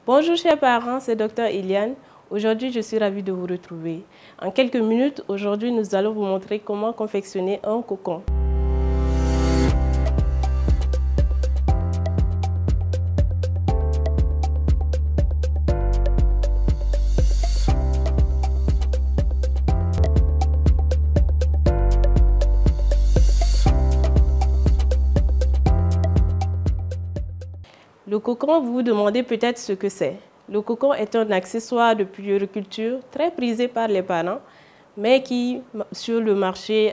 Bonjour chers parents, c'est Dr Eliane. Aujourd'hui, je suis ravie de vous retrouver. En quelques minutes, aujourd'hui, nous allons vous montrer comment confectionner un cocon. Le cocon, vous vous demandez peut-être ce que c'est. Le cocon est un accessoire de puériculture très prisé par les parents, mais qui, sur le marché,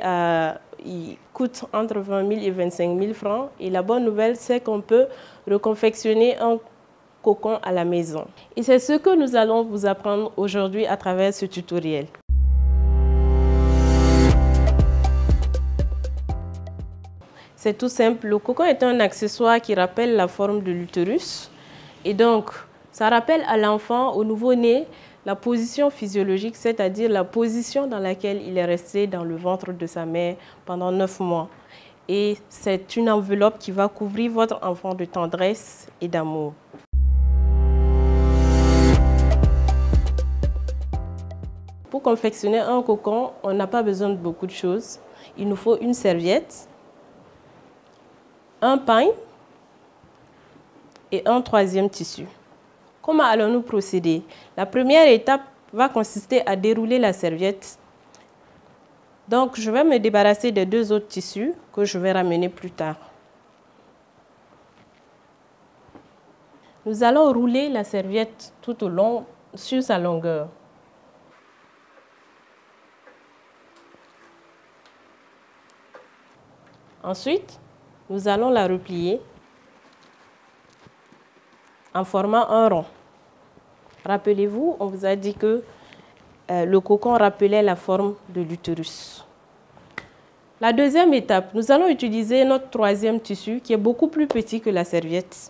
il coûte entre 20 000 et 25 000 francs. Et la bonne nouvelle, c'est qu'on peut reconfectionner un cocon à la maison. Et c'est ce que nous allons vous apprendre aujourd'hui à travers ce tutoriel. C'est tout simple. Le cocon est un accessoire qui rappelle la forme de l'utérus. Et donc, ça rappelle à l'enfant, au nouveau-né, la position physiologique, c'est-à-dire la position dans laquelle il est resté dans le ventre de sa mère pendant 9 mois. Et c'est une enveloppe qui va couvrir votre enfant de tendresse et d'amour. Pour confectionner un cocon, on n'a pas besoin de beaucoup de choses. Il nous faut une serviette, un pain et un troisième tissu. Comment allons-nous procéder? La première étape va consister à dérouler la serviette. Donc, je vais me débarrasser des deux autres tissus que je vais ramener plus tard. Nous allons rouler la serviette tout au long sur sa longueur. Ensuite, nous allons la replier en formant un rond. Rappelez-vous, on vous a dit que le cocon rappelait la forme de l'utérus. La deuxième étape, nous allons utiliser notre troisième tissu qui est beaucoup plus petit que la serviette.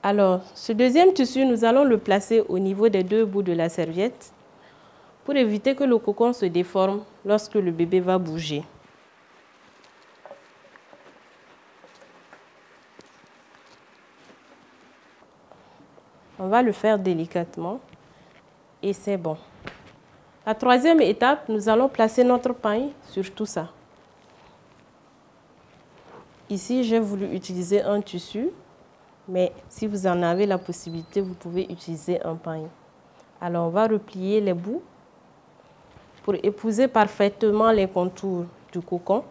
Alors, ce deuxième tissu, nous allons le placer au niveau des deux bouts de la serviette pour éviter que le cocon se déforme lorsque le bébé va bouger. On va le faire délicatement et c'est bon. La troisième étape, nous allons placer notre pain sur tout ça. Ici, j'ai voulu utiliser un tissu, mais si vous en avez la possibilité, vous pouvez utiliser un pain. Alors, on va replier les bouts pour épouser parfaitement les contours du cocon.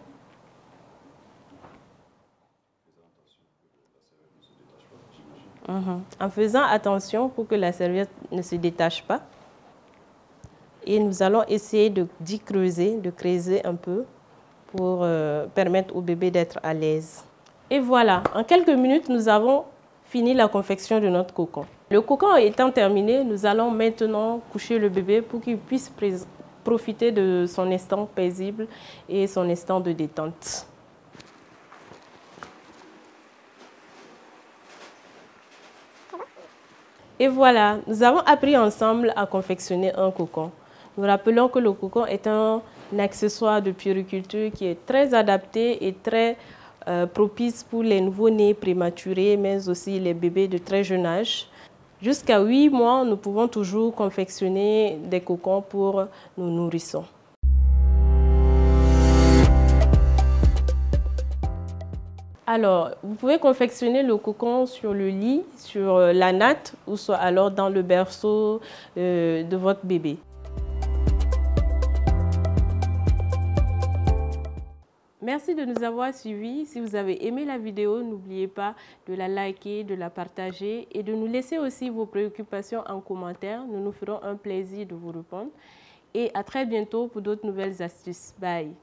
En faisant attention pour que la serviette ne se détache pas. Et nous allons essayer d'y creuser, de creuser un peu pour permettre au bébé d'être à l'aise. Et voilà, en quelques minutes, nous avons fini la confection de notre cocon. Le cocon étant terminé, nous allons maintenant coucher le bébé pour qu'il puisse profiter de son instant paisible et son instant de détente. Et voilà, nous avons appris ensemble à confectionner un cocon. Nous rappelons que le cocon est un accessoire de puériculture qui est très adapté et très propice pour les nouveau-nés prématurés, mais aussi les bébés de très jeune âge. Jusqu'à 8 mois, nous pouvons toujours confectionner des cocons pour nos nourrissons. Alors, vous pouvez confectionner le cocon sur le lit, sur la natte ou soit alors dans le berceau de votre bébé. Merci de nous avoir suivis. Si vous avez aimé la vidéo, n'oubliez pas de la liker, de la partager et de nous laisser aussi vos préoccupations en commentaire. Nous nous ferons un plaisir de vous répondre. Et à très bientôt pour d'autres nouvelles astuces. Bye!